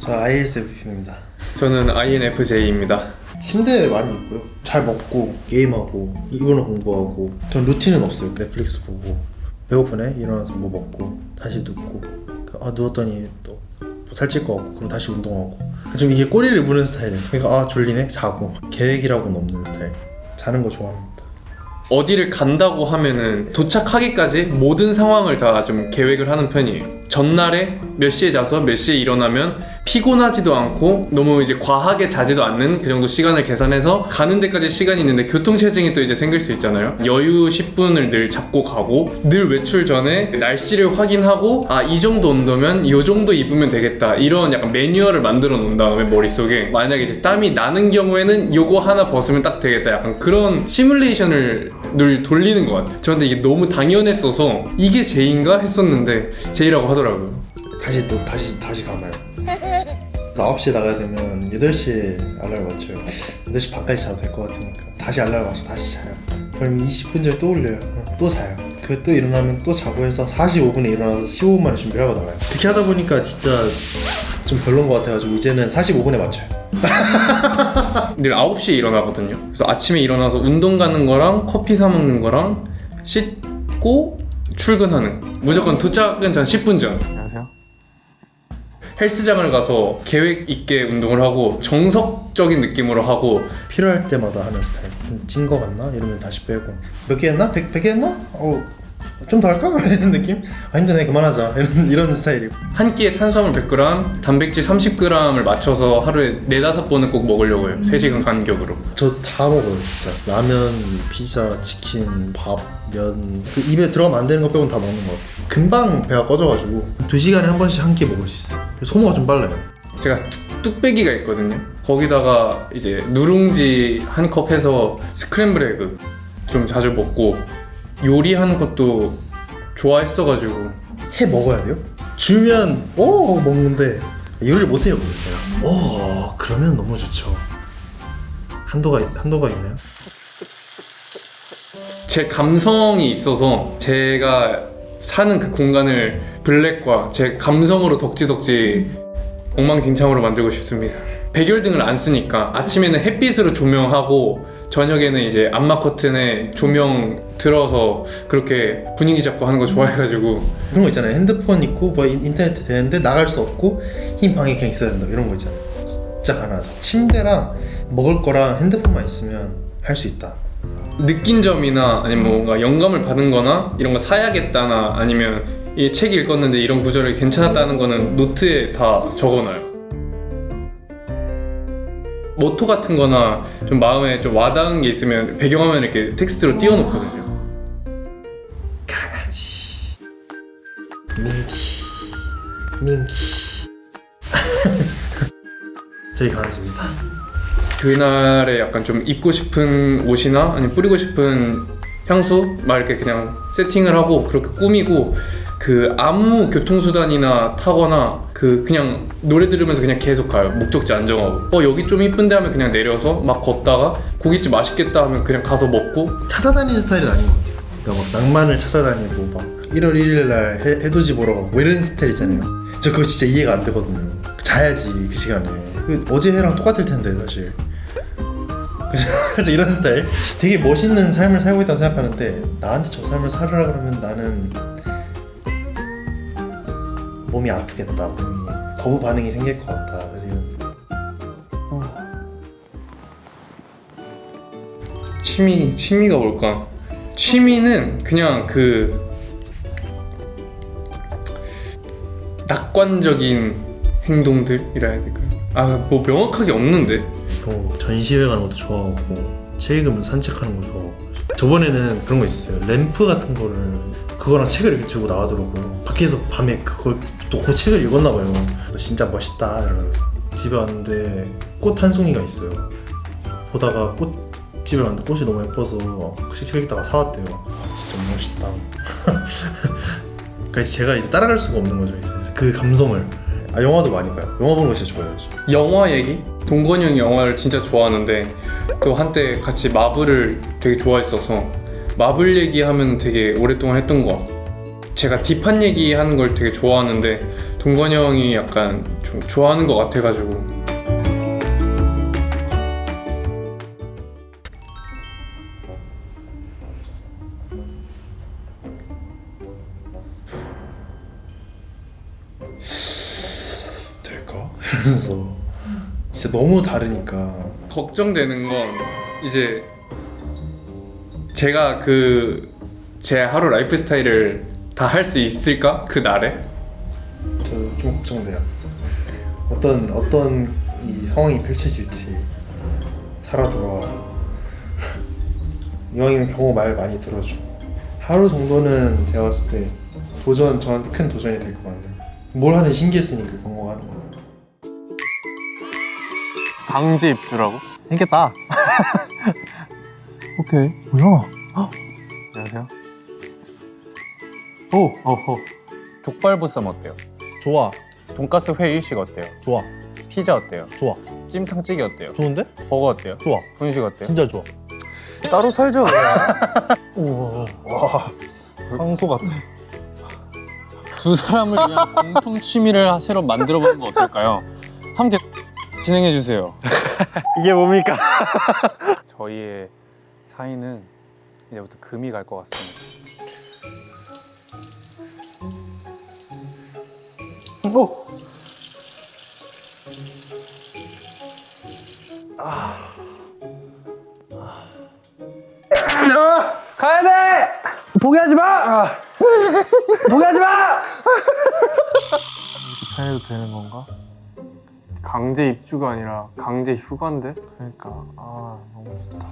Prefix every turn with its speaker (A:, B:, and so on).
A: 저 ISFP입니다.
B: 저는 INFJ입니다.
A: 침대에 많이 있고요. 잘 먹고 게임하고 일본어 공부하고. 전 루틴은 없어요. 넷플릭스 보고 배고프네 일어나서 뭐 먹고 다시 눕고 누웠더니 또 살찔 것 같고 그럼 다시 운동하고. 좀 이게 꼬리를 무는 스타일이에요. 그러니까 졸리네 자고. 계획이라고는 없는 스타일. 자는 거 좋아합니다.
B: 어디를 간다고 하면은 도착하기까지 모든 상황을 다 좀 계획을 하는 편이에요. 전날에 몇 시에 자서 몇 시에 일어나면 피곤하지도 않고 너무 이제 과하게 자지도 않는 그 정도 시간을 계산해서 가는 데까지 시간이 있는데 교통체증이 또 이제 생길 수 있잖아요. 여유 10분을 늘 잡고 가고 늘 외출 전에 날씨를 확인하고 이 정도 온도면 이 정도 입으면 되겠다 이런 약간 매뉴얼을 만들어 놓은 다음에 머릿속에 만약에 이제 땀이 나는 경우에는 요거 하나 벗으면 딱 되겠다 약간 그런 시뮬레이션을 늘 돌리는 것 같아요. 저한테 이게 너무 당연했어서 이게 제인가 했었는데 제이라고 하더라고요.
A: 다시 감아요. 9시에 나가야 되면 8시에 알람을 맞춰요. 8시 반까지 자도 될 것 같으니까 다시 알람을 맞춰 다시 자요. 그럼 20분 전에 또 올려요. 또 자요. 그 또 일어나면 또 자고 해서 45분에 일어나서 15분 만에 준비를 하고 나가요. 그렇게 하다 보니까 진짜 좀 별로인 것 같아가지고 이제는 45분에 맞춰요.
B: 늘 9시에 일어나거든요. 그래서 아침에 일어나서 운동 가는 거랑 커피 사 먹는 거랑 씻고 출근하는 무조건 도착은 전 10분 전. 안녕하세요. 헬스장을 가서 계획 있게 운동을 하고 정석적인 느낌으로 하고
A: 필요할 때마다 하는 스타일. 좀 찐 거 같나? 이러면 다시 빼고 몇 개 했나? 100개 했나? 좀 더 할까? 이런 느낌? 힘드네 그만하자 이런 스타일이고.
B: 한 끼에 탄수화물 100g, 단백질 30g을 맞춰서 하루에 4-5번은 꼭 먹으려고 해요. 3시간 간격으로.
A: 저 다 먹어요 진짜. 라면, 피자, 치킨, 밥, 면. 입에 들어가면 안 되는 거 빼고는 다 먹는 것 같아요. 금방 배가 꺼져가지고 2시간에 한 번씩 한 끼 먹을 수 있어요. 소모가 좀 빨라요.
B: 제가 뚝배기가 있거든요. 거기다가 이제 누룽지 한 컵 해서 스크램블 에그 좀 자주 먹고 요리하는 것도 좋아했어가지고.
A: 해 먹어야 돼요? 주면 먹는데 요리를 못 해요 제가. 그러면 너무 좋죠. 한도가 있나요?
B: 제 감성이 있어서 제가 사는 그 공간을 블랙과 제 감성으로 덕지덕지 엉망진창으로 만들고 싶습니다. 백열등을 안 쓰니까 아침에는 햇빛으로 조명하고 저녁에는 이제 암막 커튼에 조명 들어서 그렇게 분위기 잡고 하는 거 좋아해가지고.
A: 그런 거 있잖아요. 핸드폰 있고 뭐 인터넷 되는데 나갈 수 없고 흰 방에 그냥 있어야 된다 이런 거 있잖아요. 진짜 가능하다. 침대랑 먹을 거랑 핸드폰만 있으면 할 수 있다.
B: 느낀 점이나 아니면 뭔가 영감을 받은 거나 이런 거 사야겠다나 아니면 이 책 읽었는데 이런 구절이 괜찮았다는 거는 노트에 다 적어놔요. 모토 같은 거나 좀 마음에 좀 와닿은 게 있으면 배경화면 이렇게 텍스트로 띄워놓거든요.
A: 강아지 민키 저희 강아지입니다.
B: 그날에 약간 좀 입고 싶은 옷이나 아니면 뿌리고 싶은 향수 막 이렇게 그냥 세팅을 하고 그렇게 꾸미고 그 아무 교통수단이나 타거나 그냥 노래 들으면서 그냥 계속 가요. 목적지 안 정하고 여기 좀 이쁜데 하면 그냥 내려서 막 걷다가 고깃집 맛있겠다 하면 그냥 가서 먹고.
A: 찾아다니는 스타일은 아닌 것 같아요. 그러니까 막 낭만을 찾아다니고 막 1월 1일 날 해돋이 보러 가고 뭐 이런 스타일 있잖아요. 저 그거 진짜 이해가 안 되거든요. 자야지 그 시간에. 어제 해랑 똑같을 텐데 사실. 그래서 이런 스타일 되게 멋있는 삶을 살고 있다고 생각하는데 나한테 저 삶을 살으라 그러면 나는 몸이 아프겠다. 몸이 거부 반응이 생길 것 같다. 그래서
B: 취미가 뭘까? 취미는 그냥 그 낙관적인 행동들이라 해야 될까요? 뭐 명확하게 없는데.
A: 전시회 가는 것도 좋아하고 책 읽으면 산책하는 거 좋아하고. 저번에는 그런 거 있었어요. 램프 같은 거를 그거랑 책을 이렇게 들고 나가더라고요. 밖에서 밤에 그걸 또 그 책을 읽었나 봐요. 진짜 멋있다 이러면서 집에 왔는데 꽃 한 송이가 있어요. 보다가 꽃집에 왔는데 꽃이 너무 예뻐서 책 읽다가 사왔대요. 진짜 멋있다. 그래서 제가 이제 따라갈 수가 없는 거죠. 이제 그 감성을. 영화도 많이 봐요. 영화 보는 거 진짜 좋아해요.
B: 영화 얘기? 동건이 형이 영화를 진짜 좋아하는데 또 한때 같이 마블을 되게 좋아했어서 마블 얘기하면 되게 오랫동안 했던 것 같고 제가 딥한 얘기하는 걸 되게 좋아하는데 동건이 형이 약간 좀 좋아하는 것 같아가지고.
A: 될까? 이러면서 진짜 너무 다르니까.
B: 걱정되는 건 이제 제가 제 하루 라이프 스타일을 다 할 수 있을까? 그 날에?
A: 저 좀 걱정돼요. 어떤 이 상황이 펼쳐질지. 살아 돌아와. 이왕이면 경호 말 많이 들어주고. 하루 정도는 제가 봤을 때 저한테 큰 도전이 될 것 같네요. 뭘 하든 신기했으니까 경호가 하는 거.
B: 강제 입주라고?
C: 재밌겠다.
B: 오케이.
C: 뭐야?
B: 안녕하세요.
C: 오,
B: 어허. 족발보쌈 어때요?
C: 좋아,
B: 돈가스 회 일식 어때요?
C: 좋아,
B: 피자 어때요?
C: 좋아.
B: 찜탕찌개 어때요?
C: 좋은데?
B: 버거 어때요?
C: 좋아,
B: 분식 어때요?
C: 진짜 좋아.
B: 따로 살죠.
C: 와, 황소 같아.
D: 두 사람을 위한 공통 취미를 새로 만들어보는 거 어떨까요? 함께 진행해 주세요.
C: 이게 뭡니까?
D: 저희의 사이는 이제부터 금이 갈 것 같습니다.
C: 오,
B: 가야 돼! 포기하지 마! 포기하지 마!
C: 해도 되는 건가?
B: 강제 입주가 아니라 강제 휴가인데?
C: 그러니까 너무 좋다.